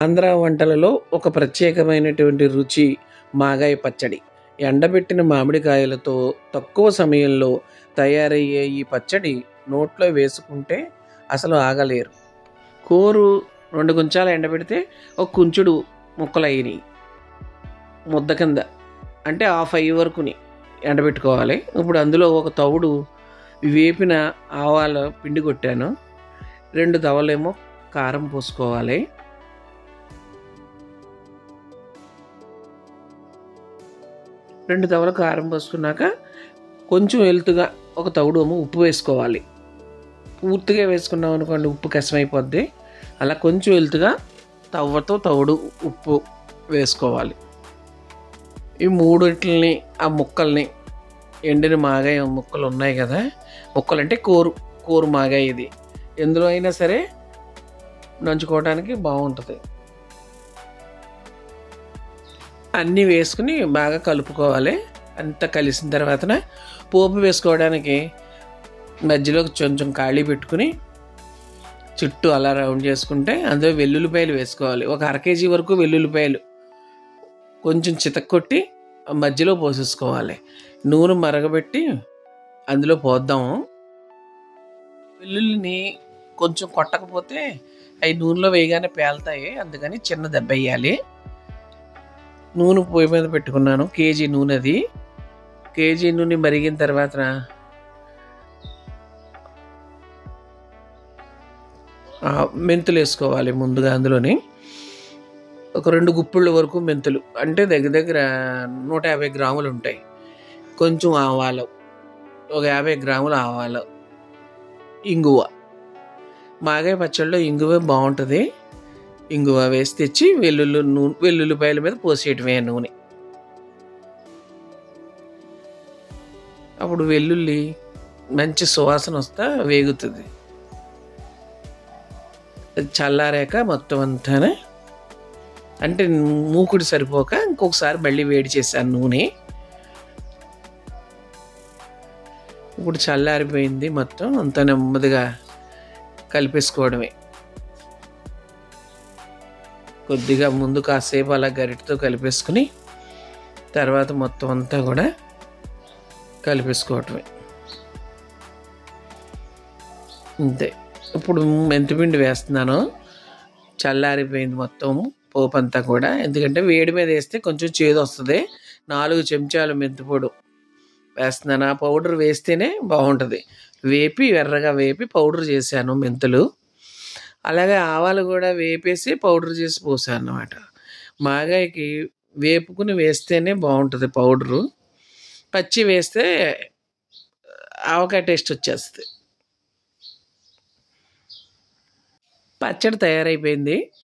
ఆంధ్ర వంటలలో ఒక ప్రత్యేకమైనటువంటి రుచి మాగాయ పచ్చడి. ఎండబెట్టిన మామిడికాయలతో తక్కువ సమయంలో తయారయ్యే ఈ పచ్చడి నోట్లో వేసుకుంటే అసలు ఆగలేరు. కూరు 2 కొంచాలు ఎండబెడితే ఒక కుంచుడు ముక్కలయినాయి ముద్ద కింద. అంటే హాఫ్ అయ్యే వరకుని ఎండబెట్టుకోవాలి. ఇప్పుడు అందులో ఒక తవుడు వేపిన ఆవాల పిండి కొట్టాను. 2 తవలేమో కారం పోసుకోవాలి. 2 తవల కారం పోసుకున్నాక కొంచెం ఎలుతుగా ఒక తవుడు ఉప్పు వేసుకోవాలి. పూర్తిగా వేసుకున్నాం అనుకోండి ఉప్పు కష్టమైపోద్ది. అలా కొంచెం ఎలుతుగా తవ్వతో తవుడు ఉప్పు వేసుకోవాలి. ఈ మూడిట్లని ఆ ముక్కల్ని ఎండిన మాగాయ ముక్కలు ఉన్నాయి కదా, ముక్కలు అంటే కూరు మాగాయ ఇది ఎందులో అయినా సరే నంచుకోవడానికి బాగుంటుంది. అన్నీ వేసుకుని బాగా కలుపుకోవాలి. అంతా కలిసిన తర్వాతన పోపు వేసుకోవడానికి మధ్యలో కొంచెం ఖాళీ పెట్టుకుని చుట్టూ అలా రౌండ్ చేసుకుంటే అందులో వెల్లుల్లిపాయలు వేసుకోవాలి. ఒక 1/2 కేజీ వరకు వెల్లుల్లిపాయలు కొంచెం చితక్కొట్టి మధ్యలో పోసేసుకోవాలి. నూనె మరగబెట్టి అందులో పోద్దాము. వెల్లుల్లిని కొంచెం కొట్టకపోతే అవి నూనెలో వేయగానే పేలుతాయి, అందుకని చిన్న దెబ్బ వేయాలి. నూనె పొయ్యి మీద పెట్టుకున్నాను. కేజీ నూనె అది. కేజీ నూనె మరిగిన తర్వాత మెంతులు వేసుకోవాలి. ముందుగా అందులోని ఒక 2 గుప్పిళ్ళ వరకు మెంతులు, అంటే దగ్గర దగ్గర 150 గ్రాములు ఉంటాయి. కొంచెం ఆవాలు, ఒక 50 గ్రాములు ఆవాలు, ఇంగువ. మాగాయ పచ్చడిలో ఇంగువ బాగుంటుంది. ఇంగువ వేసి తెచ్చి వెల్లుల్లిపాయల మీద పోసేయటమే నూనె. అప్పుడు వెల్లుల్లి మంచి సువాసన వస్తా వేగుతుంది. చల్లారాక మొత్తం అంతా అంటే మూకుడు సరిపోక ఇంకొకసారి మళ్ళీ వేడి చేశాను నూనె. ఇప్పుడు చల్లారిపోయింది. మొత్తం అంతా నెమ్మదిగా కలిపేసుకోవడమే. కొద్దిగా ముందు కాసేపు అలా గరిటతో కలిపేసుకుని తర్వాత మొత్తం అంతా కూడా కలిపేసుకోవటమే. అంతే. ఇప్పుడు మెంతిపిండి వేస్తున్నాను. చల్లారిపోయింది మొత్తం పోపు అంతా కూడా, ఎందుకంటే వేడి మీద వేస్తే కొంచెం చేదు వస్తుంది. 4 చెంచాలు మెంతిపొడి వేస్తున్నాను. ఆ పౌడర్ వేస్తేనే బాగుంటుంది. ఎర్రగా వేపి పౌడర్ చేశాను మెంతులు. అలాగే ఆవాలు కూడా వేపేసి పౌడర్ చేసి పోసాను అన్నమాట. మాగాయకి వేపుకుని వేస్తేనే బాగుంటుంది పౌడరు. పచ్చి వేస్తే ఆవకాయ టేస్ట్ వచ్చేస్తుంది. పచ్చడి తయారైపోయింది.